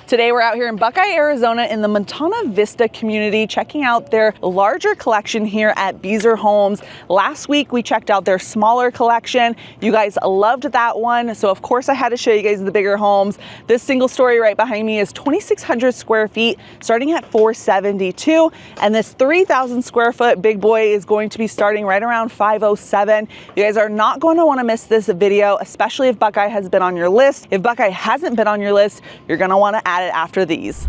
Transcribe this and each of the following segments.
Today we're out here in Buckeye, Arizona in the Montana Vista community, checking out their larger collection here at Beazer Homes. Last week we checked out their smaller collection. You guys loved that one, so of course I had to show you guys the bigger homes. This single story right behind me is 2,600 square feet, starting at $472, and this 3,000 square foot big boy is going to be starting right around $507. You guys are not going to want to miss this video, especially if Buckeye has been on your list. If Buckeye hasn't been on your list, you're going to want to add it after these.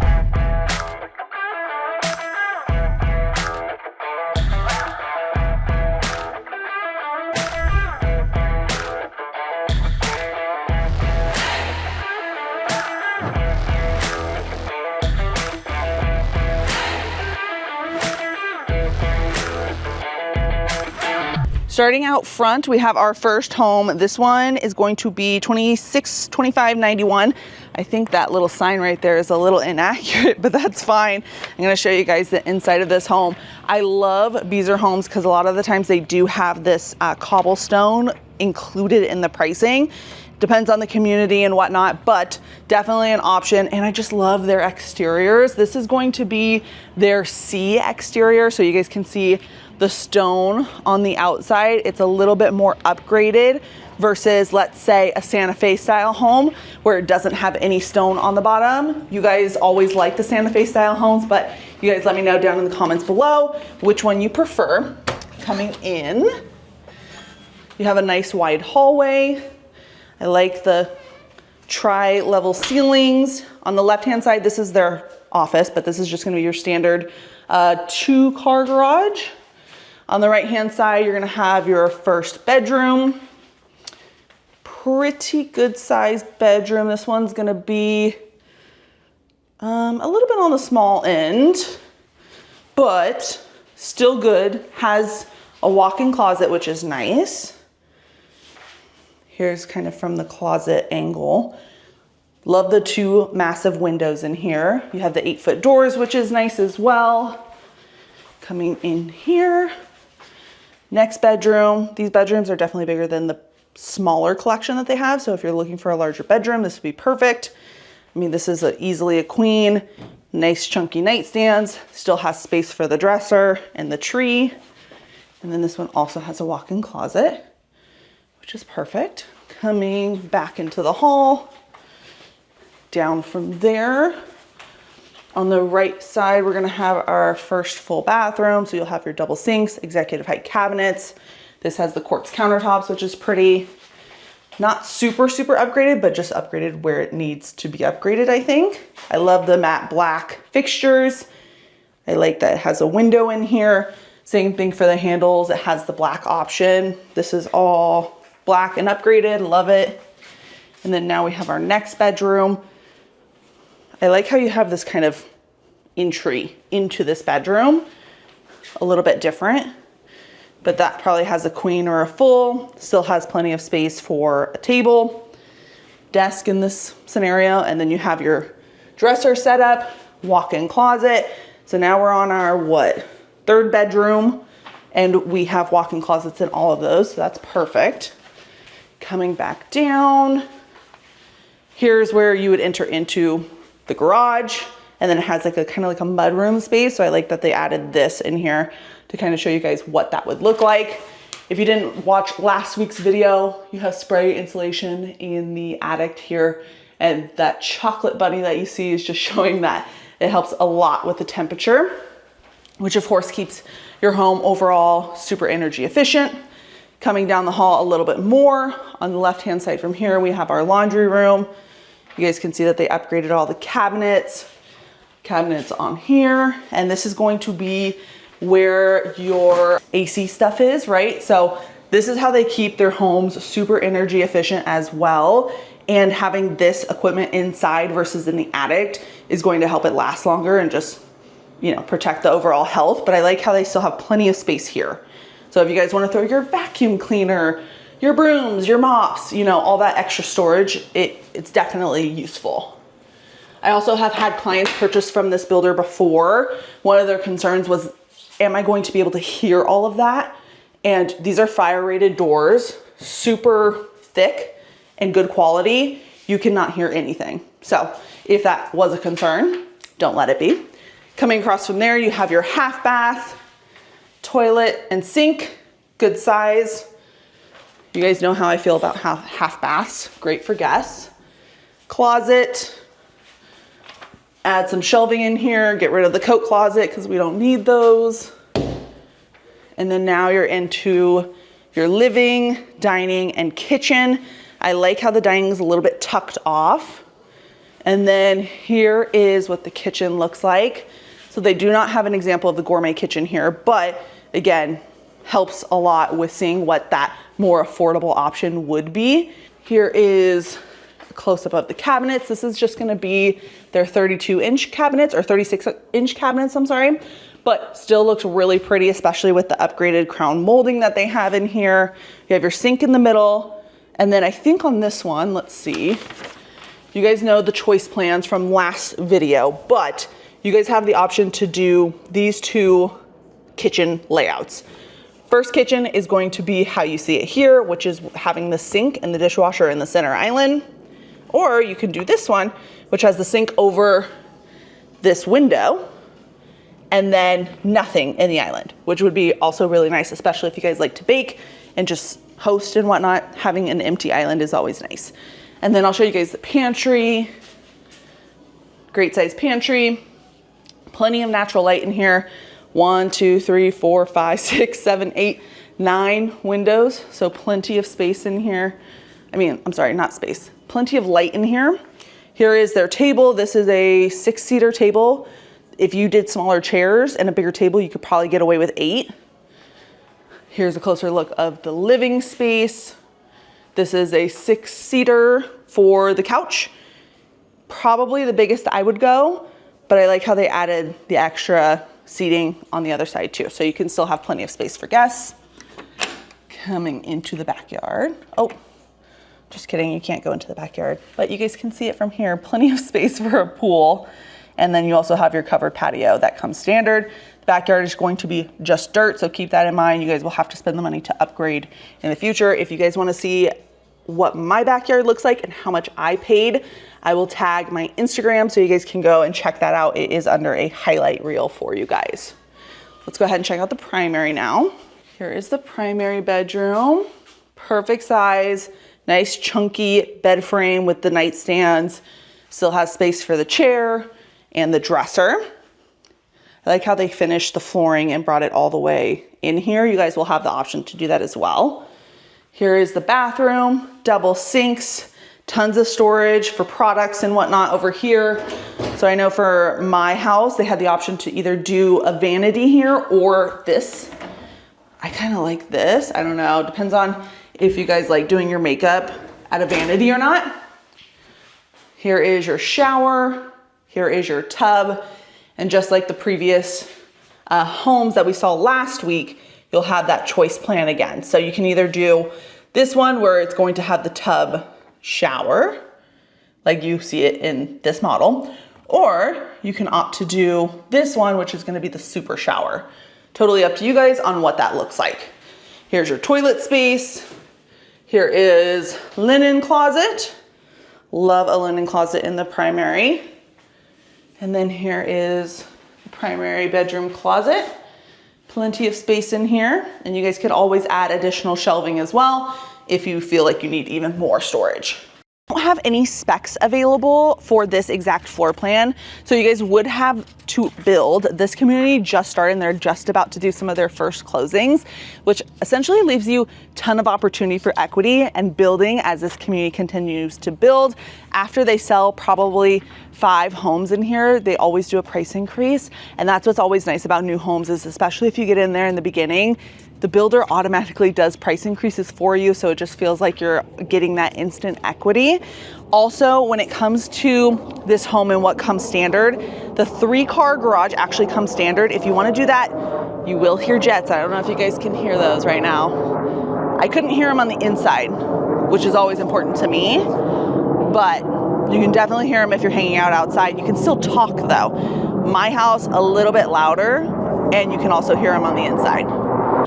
Starting out front, we have our first home. This one is going to be $26,2591. I think that little sign right there is a little inaccurate, but that's fine. I'm going to show you guys the inside of this home. I love Beazer Homes because a lot of the times they do have this cobblestone included in the pricing. Depends on the community and whatnot, but definitely an option. And I just love their exteriors. This is going to be their C exterior, so you guys can see the stone on the outside. It's a little bit more upgraded versus, let's say, a Santa Fe style home where it doesn't have any stone on the bottom. You guys always like the Santa Fe style homes, but you guys let me know down in the comments below which one you prefer. Coming in, you have a nice wide hallway. I like the tri-level ceilings. On the left-hand side, this is their office, but this is just gonna be your standard 2-car garage. On the right-hand side, you're gonna have your first bedroom. Pretty good sized bedroom. This one's gonna be a little bit on the small end, but still good. Has a walk-in closet, which is nice. Here's kind of from the closet angle. Love the 2 massive windows in here. You have the 8-foot doors, which is nice as well. Coming in here. Next bedroom. These bedrooms are definitely bigger than the smaller collection that they have. So if you're looking for a larger bedroom, this would be perfect. I mean, this is easily a queen. Nice chunky nightstands. Still has space for the dresser and the tree. And then this one also has a walk-in closet, which is perfect. Coming back into the hall. Down from there. On the right side, we're gonna have our first full bathroom. So you'll have your double sinks, executive height cabinets. This has the quartz countertops, which is pretty, not super upgraded, but just upgraded where it needs to be upgraded, I think. I love the matte black fixtures. I like that it has a window in here. Same thing for the handles. It has the black option. This is all black and upgraded, love it. And then now we have our next bedroom. I like how you have this kind of entry into this bedroom, a little bit different, but that probably has a queen or a full, still has plenty of space for a table, desk in this scenario, and then you have your dresser set up, walk-in closet. So now we're on our, 3rd bedroom, and we have walk-in closets in all of those, so that's perfect. Coming back down, here's where you would enter into the garage, and then it has like a kind of like a mudroom space. So I like that they added this in here to kind of show you guys what that would look like. If you didn't watch last week's video, you have spray insulation in the attic here, and that chocolate bunny that you see is just showing that it helps a lot with the temperature, which of course keeps your home overall super energy efficient. Coming down the hall a little bit more, on the left-hand side from here, we have our laundry room. You guys can see that they upgraded all the cabinets on here. And this is going to be where your AC stuff is, right? So this is how they keep their homes super energy efficient as well. And having this equipment inside versus in the attic is going to help it last longer and just, you know, protect the overall health. But I like how they still have plenty of space here. So if you guys want to throw your vacuum cleaner, your brooms, your mops, you know, all that extra storage, it's definitely useful. I also have had clients purchase from this builder before. One of their concerns was, am I going to be able to hear all of that? And these are fire rated doors, super thick and good quality. You cannot hear anything. So if that was a concern, don't let it be. Coming across from there, you have your half bath, toilet and sink, good size. You guys know how I feel about half baths, great for guests. Closet, add some shelving in here, get rid of the coat closet because we don't need those. And then now you're into your living, dining, and kitchen. I like how the dining is a little bit tucked off. And then here is what the kitchen looks like. So they do not have an example of the gourmet kitchen here, but again, helps a lot with seeing what that more affordable option would be. Here is a close-up of the cabinets. This is just gonna be their 32-inch cabinets, or 36-inch cabinets, I'm sorry, but still looks really pretty, especially with the upgraded crown molding that they have in here. You have your sink in the middle, and then I think on this one, let's see, you guys know the choice plans from last video, but you guys have the option to do these two kitchen layouts. First kitchen is going to be how you see it here, which is having the sink and the dishwasher in the center island. Or you can do this one, which has the sink over this window and then nothing in the island, which would be also really nice, especially if you guys like to bake and just host and whatnot. Having an empty island is always nice. And then I'll show you guys the pantry. Great size pantry. Plenty of natural light in here. 1, 2, 3, 4, 5, 6, 7, 8, 9 windows. So plenty of space in here. I'm sorry, not space. Plenty of light in here. Here is their table. This is a 6-seater table. If you did smaller chairs and a bigger table, you could probably get away with 8. Here's a closer look of the living space. This is a 6-seater for the couch. Probably the biggest I would go, but I like how they added the extra seating on the other side too. So you can still have plenty of space for guests. Coming into the backyard. Oh, just kidding, you can't go into the backyard, but you guys can see it from here. Plenty of space for a pool. And then you also have your covered patio that comes standard. The backyard is going to be just dirt, so keep that in mind. You guys will have to spend the money to upgrade in the future. If you guys wanna see what my backyard looks like and how much I paid, I will tag my Instagram so you guys can go and check that out. It is under a highlight reel for you guys. Let's go ahead and check out the primary now. Here is the primary bedroom. Perfect size, nice chunky bed frame with the nightstands. Still has space for the chair and the dresser. I like how they finished the flooring and brought it all the way in here. You guys will have the option to do that as well. Here is the bathroom, double sinks, tons of storage for products and whatnot over here. So I know for my house, they had the option to either do a vanity here or this. I kind of like this. I don't know, depends on if you guys like doing your makeup at a vanity or not. Here is your shower. Here is your tub. And just like the previous homes that we saw last week, you'll have that choice plan again. So you can either do this one where it's going to have the tub shower, like you see it in this model, or you can opt to do this one, which is gonna be the super shower. Totally up to you guys on what that looks like. Here's your toilet space. Here is linen closet. Love a linen closet in the primary. And then here is the primary bedroom closet. Plenty of space in here, and you guys could always add additional shelving as well if you feel like you need even more storage. I don't have any specs available for this exact floor plan, so you guys would have to build. This community just started and they're just about to do some of their first closings, which essentially leaves you a ton of opportunity for equity and building as this community continues to build. After they sell probably 5 homes in here, they always do a price increase, and that's what's always nice about new homes, is especially if you get in there in the beginning, the builder automatically does price increases for you, so it just feels like you're getting that instant equity. Also, when it comes to this home and what comes standard, the 3-car garage actually comes standard. If you want to do that, you will hear jets. I don't know if you guys can hear those right now. I couldn't hear them on the inside, which is always important to me, but you can definitely hear them if you're hanging out outside. You can still talk though. My house, a little bit louder, and you can also hear them on the inside.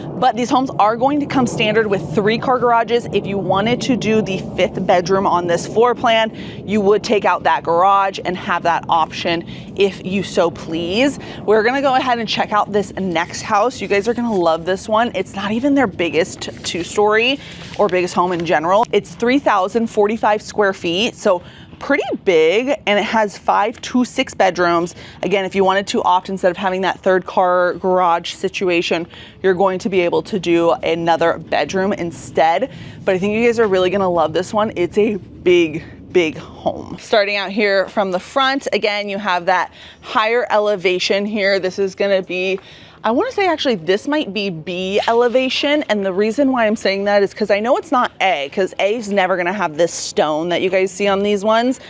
But these homes are going to come standard with 3-car garages. If you wanted to do the 5th bedroom on this floor plan, you would take out that garage and have that option if you so please. We're gonna go ahead and check out this next house. You guys are gonna love this one. It's not even their biggest 2-story or biggest home in general. It's 3,045 square feet, so pretty big, and it has 5 to 6 bedrooms. Again, if you wanted to opt, instead of having that 3rd-car garage situation, you're going to be able to do another bedroom instead. But I think you guys are really gonna love this one. It's a big home. Starting out here from the front, again, you have that higher elevation here. This is gonna be, I want to say actually this might be B elevation, and the reason why I'm saying that is because I know it's not A, because A is never going to have this stone that you guys see on these ones.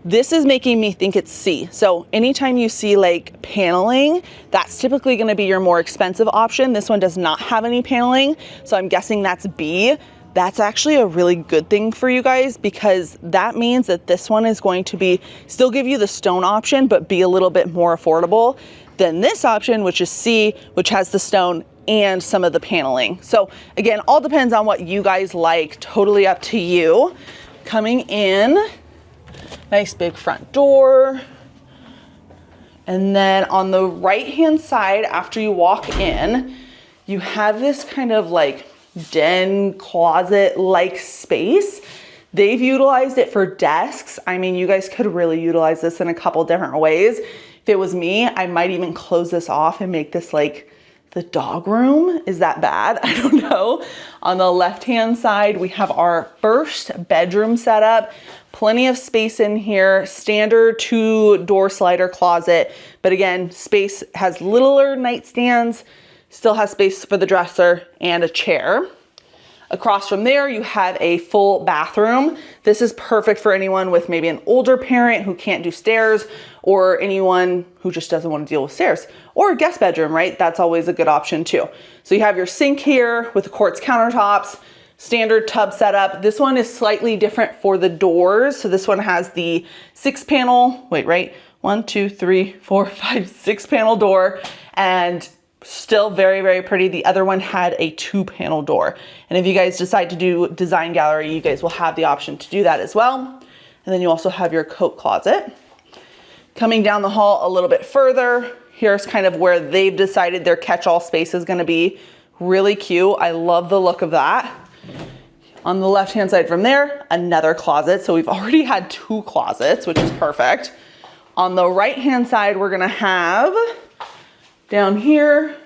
This is making me think it's C. So anytime you see like paneling, that's typically going to be your more expensive option. This one does not have any paneling, so I'm guessing that's B. That's actually a really good thing for you guys, because that means that this one is going to be still give you the stone option, but be a little bit more affordable than this option, which is C, which has the stone and some of the paneling. So again, all depends on what you guys like, totally up to you. Coming in, nice big front door. And then on the right-hand side, after you walk in, you have this kind of like den closet-like space. They've utilized it for desks. I mean, you guys could really utilize this in a couple different ways. If it was me, I might even close this off and make this like the dog room. Is that bad? I don't know. On the left-hand side, we have our first bedroom setup. Plenty of space in here, standard 2-door slider closet. But again, space has littler nightstands, still has space for the dresser and a chair. Across from there, you have a full bathroom. This is perfect for anyone with maybe an older parent who can't do stairs, or anyone who just doesn't want to deal with stairs, or a guest bedroom, right? That's always a good option too. So you have your sink here with the quartz countertops, standard tub setup. This one is slightly different for the doors. So this one has the 6-panel, wait, right? 1, 2, 3, 4, 5, 6-panel door, and still very pretty. The other one had a 2-panel door. And if you guys decide to do design gallery, you guys will have the option to do that as well. And then you also have your coat closet. Coming down the hall a little bit further, here's kind of where they've decided their catch-all space is gonna be. Really cute. I love the look of that. On the left-hand side from there, another closet. So we've already had 2 closets, which is perfect. On the right-hand side, we're gonna have down here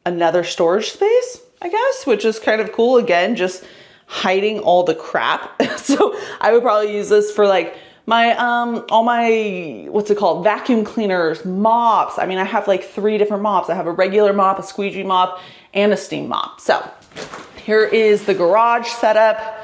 another storage space, I guess, which is kind of cool. Again, just hiding all the crap. So I would probably use this for like my all my, what's it called, vacuum cleaners, mops. I mean, I have like 3 different mops. I have a regular mop, a squeegee mop, and a steam mop. So here is the garage setup.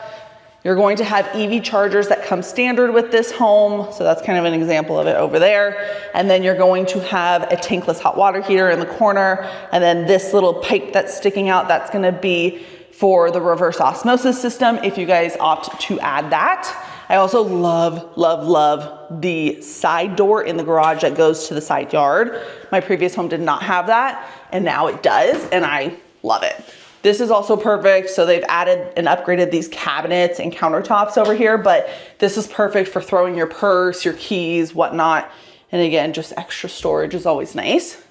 You're going to have EV chargers that come standard with this home. So that's kind of an example of it over there. And then you're going to have a tankless hot water heater in the corner. And then this little pipe that's sticking out, that's gonna be for the reverse osmosis system if you guys opt to add that. I also love the side door in the garage that goes to the side yard. My previous home did not have that, and now it does, and I love it. This is also perfect. So they've added and upgraded these cabinets and countertops over here, but this is perfect for throwing your purse, your keys, whatnot. And again, just extra storage is always nice.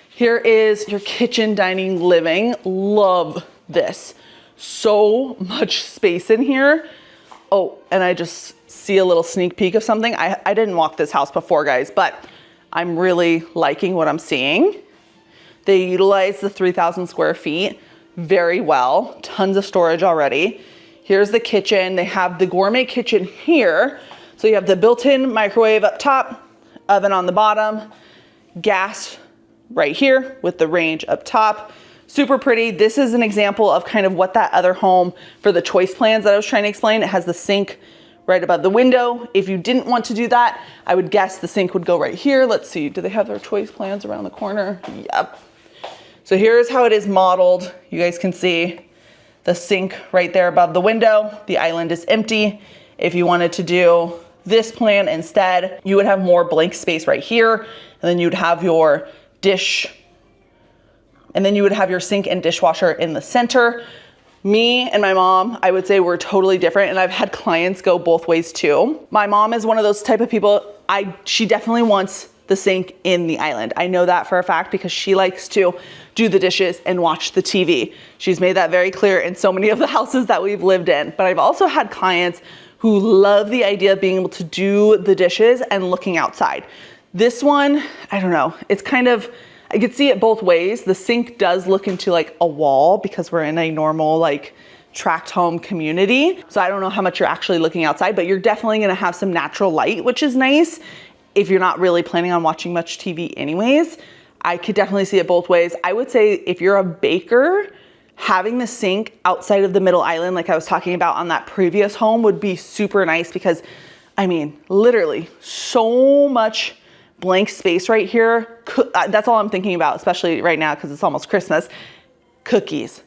Here is your kitchen, dining, living. Love this. So much space in here. Oh, and I just see a little sneak peek of something. I didn't walk this house before, guys, but I'm really liking what I'm seeing. They utilize the 3,000 square feet very well. Tons of storage already. Here's the kitchen. They have the gourmet kitchen here. So you have the built-in microwave up top, oven on the bottom, gas right here with the range up top. Super pretty. This is an example of kind of what that other home for the choice plans that I was trying to explain. It has the sink right above the window. If you didn't want to do that, I would guess the sink would go right here. Let's see, do they have their choice plans around the corner? Yep. So here's how it is modeled. You guys can see the sink right there above the window. The island is empty. If you wanted to do this plan instead, you would have more blank space right here. And then you'd have your dish And then you would have your sink and dishwasher in the center. Me and my mom, I would say we're totally different, and I've had clients go both ways too. My mom is one of those type of people, she definitely wants the sink in the island. I know that for a fact because she likes to do the dishes and watch the TV. She's made that very clear in so many of the houses that we've lived in. But I've also had clients who love the idea of being able to do the dishes and looking outside. This one, I don't know, it's kind of, I could see it both ways. The sink does look into like a wall because we're in a normal like tract home community. So I don't know how much you're actually looking outside, but you're definitely gonna have some natural light, which is nice if you're not really planning on watching much TV anyways. I could definitely see it both ways. I would say if you're a baker, having the sink outside of the middle island, like I was talking about on that previous home, would be super nice because, I mean, literally so much blank space right here. That's all I'm thinking about, especially right now because it's almost Christmas. Cookies,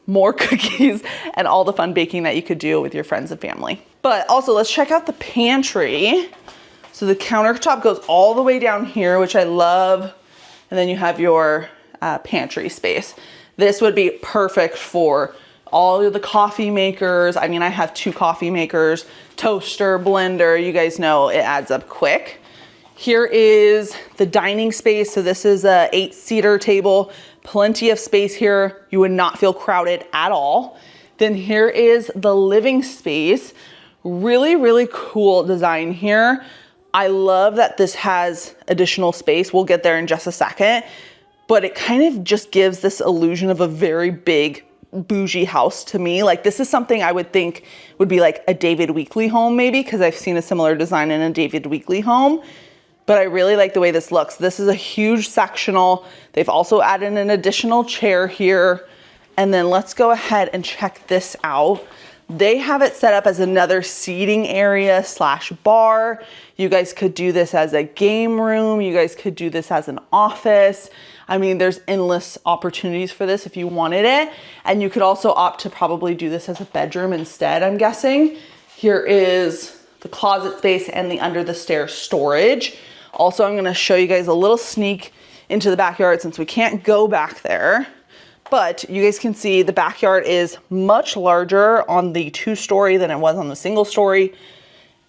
more cookies, and all the fun baking that you could do with your friends and family. But also, let's check out the pantry. So the countertop goes all the way down here, which I love. And then you have your pantry space. This would be perfect for all of the coffee makers. I mean, I have 2 coffee makers, toaster, blender. You guys know it adds up quick. Here is the dining space. So this is a 8-seater table, plenty of space here. You would not feel crowded at all. Then here is the living space. Really, really cool design here. I love that this has additional space. We'll get there in just a second, but it kind of just gives this illusion of a very big bougie house to me. Like this is something I would think would be like a David Weekley home maybe, because I've seen a similar design in a David Weekley home. But I really like the way this looks. This is a huge sectional. They've also added an additional chair here. And then let's go ahead and check this out. They have it set up as another seating area / bar. You guys could do this as a game room. You guys could do this as an office. I mean, there's endless opportunities for this if you wanted it. And you could also opt to probably do this as a bedroom instead, I'm guessing. Here is the closet space and the under the stairs storage. Also, I'm gonna show you guys a little sneak into the backyard since we can't go back there. But you guys can see the backyard is much larger on the 2-story than it was on the single story.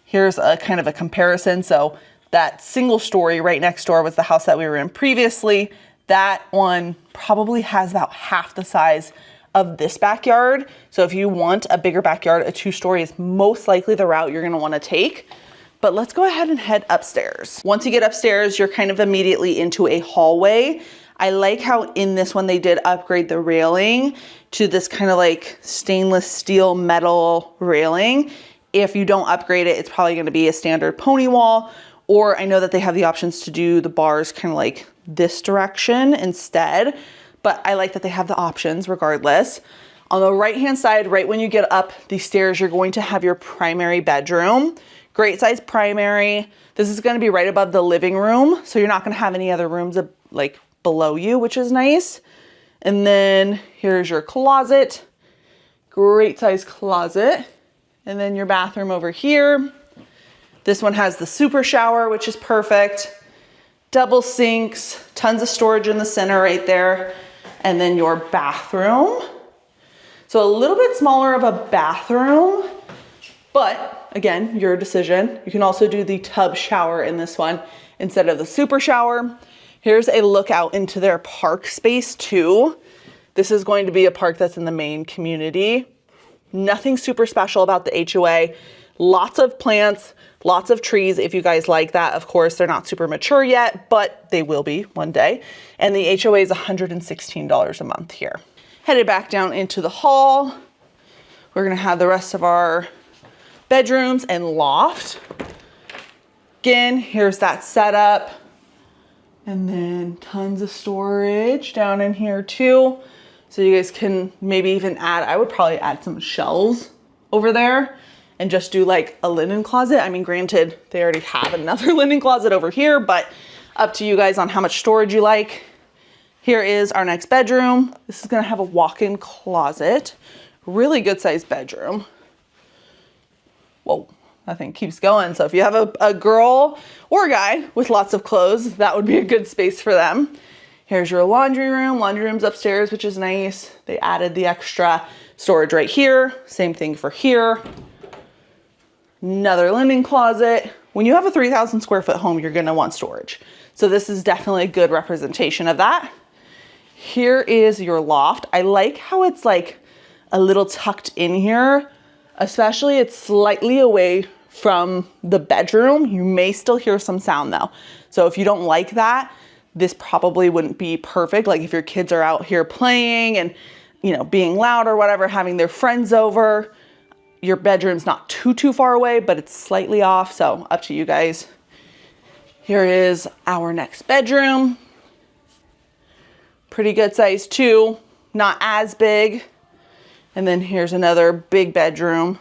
Here's a kind of a comparison. So that single story right next door was the house that we were in previously. That one probably has about half the size of this backyard. So if you want a bigger backyard, a 2-story is most likely the route you're gonna wanna take. But let's go ahead and head upstairs. Once you get upstairs, you're kind of immediately into a hallway. I like how in this one they did upgrade the railing to this kind of like stainless steel metal railing. If you don't upgrade it, it's probably gonna be a standard pony wall, or I know that they have the options to do the bars kind of like this direction instead, but I like that they have the options regardless. On the right-hand side, right when you get up the stairs, you're going to have your primary bedroom. Great size primary. This is gonna be right above the living room, so you're not gonna have any other rooms like below you, which is nice. And then here's your closet. Great size closet. And then your bathroom over here. This one has the super shower, which is perfect. Double sinks, tons of storage in the center right there. And then your bathroom. So a little bit smaller of a bathroom, but again, your decision. You can also do the tub shower in this one instead of the super shower. Here's a look out into their park space too. This is going to be a park that's in the main community. Nothing super special about the HOA. Lots of plants, lots of trees if you guys like that. Of course, they're not super mature yet, but they will be one day. And the HOA is $116 a month here. Headed back down into the hall. We're gonna have the rest of our bedrooms and loft. Again, here's that setup. And then tons of storage down in here too. So you guys can maybe even add, I would probably add some shelves over there and just do like a linen closet. I mean, granted, they already have another linen closet over here, but up to you guys on how much storage you like. Here is our next bedroom. This is gonna have a walk-in closet. Really good sized bedroom. Whoa. That thing keeps going. So if you have a girl or a guy with lots of clothes, that would be a good space for them. Here's your laundry room. Laundry room's upstairs, which is nice. They added the extra storage right here. Same thing for here. Another linen closet. When you have a 3,000 square foot home, you're gonna want storage. So this is definitely a good representation of that. Here is your loft. I like how it's like a little tucked in here, especially it's slightly away from the bedroom. You may still hear some sound though. So if you don't like that, this probably wouldn't be perfect. Like if your kids are out here playing and, you know, being loud or whatever, having their friends over, your bedroom's not too far away, but it's slightly off. So up to you guys. Here is our next bedroom. Pretty good size too, not as big. And then here's another big bedroom,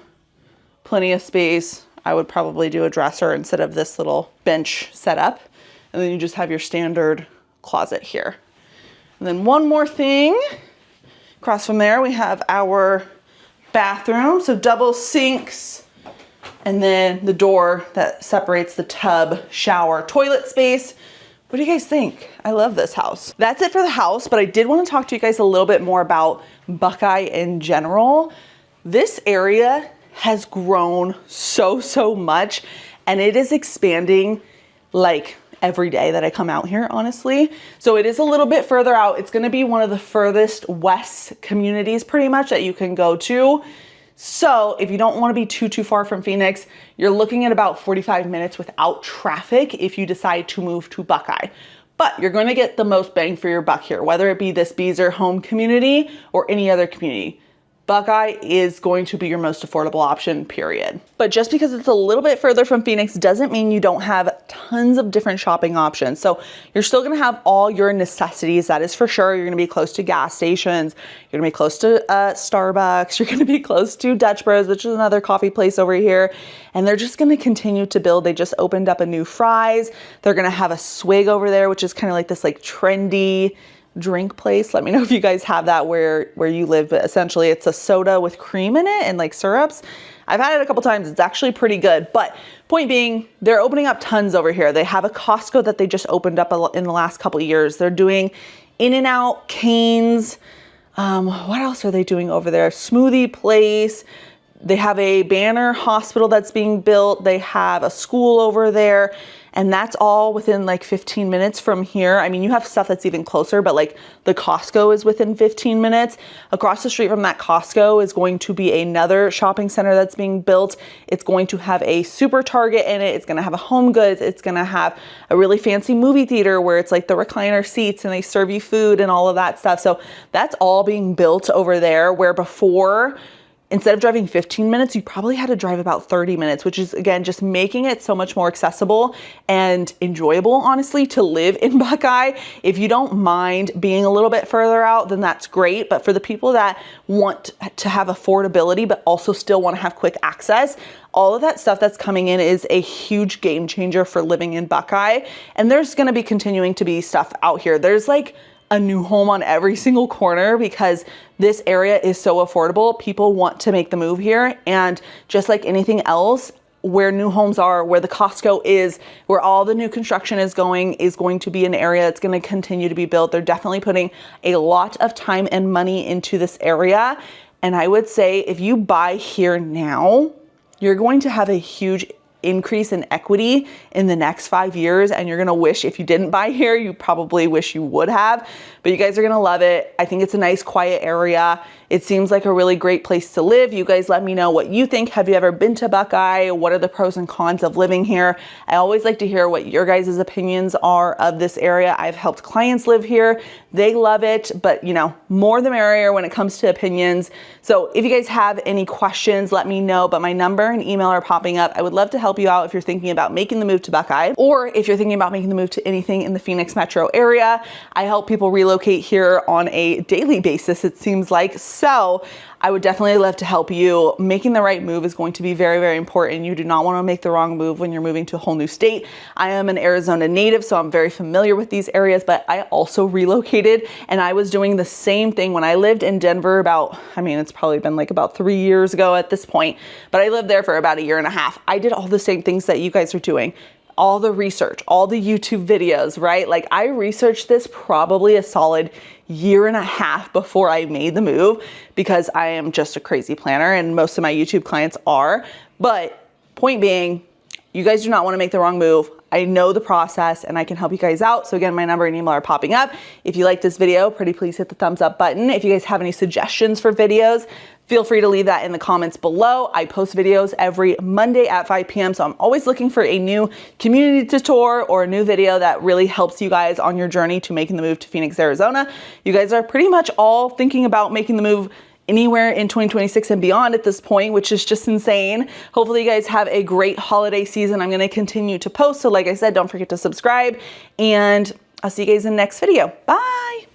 plenty of space. I would probably do a dresser instead of this little bench setup. And then you just have your standard closet here. And then one more thing, across from there, we have our bathroom. So double sinks, and then the door that separates the tub, shower, toilet space. What do you guys think? I love this house. That's it for the house, but I did want to talk to you guys a little bit more about Buckeye in general. This area has grown so much, and it is expanding like every day that I come out here, honestly. So it is a little bit further out. It's gonna be one of the furthest west communities pretty much that you can go to. So if you don't want to be too far from Phoenix, you're looking at about 45 minutes without traffic if you decide to move to Buckeye. But you're going to get the most bang for your buck here, whether it be this Beezer home community or any other community. Buckeye is going to be your most affordable option, period. But just because it's a little bit further from Phoenix doesn't mean you don't have tons of different shopping options. So you're still gonna have all your necessities, that is for sure. You're gonna be close to gas stations, you're gonna be close to Starbucks, you're gonna be close to Dutch Bros, which is another coffee place over here. And they're just gonna continue to build. They just opened up a new Fry's. They're gonna have a Swig over there, which is kind of like this like trendy drink place. Let me know if you guys have that where you live, but essentially it's a soda with cream in it and like syrups. I've had it a couple times. It's actually pretty good, but point being, they're opening up tons over here. They have a Costco that they just opened up in the last couple of years. They're doing In-N-Out, Cane's. What else are they doing over there? Smoothie place. They have a Banner hospital that's being built. They have a school over there. And that's all within like 15 minutes from here. I mean, you have stuff that's even closer, but like the Costco is within 15 minutes. Across the street from that Costco is going to be another shopping center that's being built. It's going to have a Super Target in it. It's going to have a Home Goods. It's going to have a really fancy movie theater where it's like the recliner seats and they serve you food and all of that stuff. So that's all being built over there, where before, instead of driving 15 minutes, you probably had to drive about 30 minutes, which is, again, just making it so much more accessible and enjoyable, honestly, to live in Buckeye. If you don't mind being a little bit further out, then that's great. But for the people that want to have affordability, but also still want to have quick access, all of that stuff that's coming in is a huge game changer for living in Buckeye. And there's going to be continuing to be stuff out here. There's like a new home on every single corner because this area is so affordable. People want to make the move here. And just like anything else, where new homes are, where the Costco is, where all the new construction is going to be an area that's going to continue to be built. They're definitely putting a lot of time and money into this area. And I would say if you buy here now, you're going to have a huge increase in equity in the next 5 years, and you're gonna wish, if you didn't buy here, you probably wish you would have, but you guys are gonna love it. I think it's a nice quiet area. It seems like a really great place to live. You guys let me know what you think. Have you ever been to Buckeye? What are the pros and cons of living here? I always like to hear what your guys' opinions are of this area. I've helped clients live here. They love it, but you know, more the merrier when it comes to opinions. So if you guys have any questions, let me know, but my number and email are popping up. I would love to help you out if you're thinking about making the move to Buckeye, or if you're thinking about making the move to anything in the Phoenix metro area. I help people relocate here on a daily basis, it seems like. So I would definitely love to help you. Making the right move is going to be very, very important. You do not want to make the wrong move when you're moving to a whole new state. I am an Arizona native, so I'm very familiar with these areas, but I also relocated, and I was doing the same thing when I lived in Denver about, I mean, it's probably been like about 3 years ago at this point, but I lived there for about 1.5 years. I did all the same things that you guys are doing. all the research, all the YouTube videos, right? Like I researched this probably a solid year and a half before I made the move because I am just a crazy planner and most of my YouTube clients are. But point being, you guys do not want to make the wrong move. I know the process and I can help you guys out. So again, my number and email are popping up. If you like this video, pretty please hit the thumbs up button. If you guys have any suggestions for videos, feel free to leave that in the comments below. I post videos every Monday at 5 p.m. So I'm always looking for a new community tutorial or a new video that really helps you guys on your journey to making the move to Phoenix, Arizona. You guys are pretty much all thinking about making the move anywhere in 2026 and beyond at this point, which is just insane. Hopefully you guys have a great holiday season. I'm going to continue to post. So like I said, don't forget to subscribe and I'll see you guys in the next video. Bye.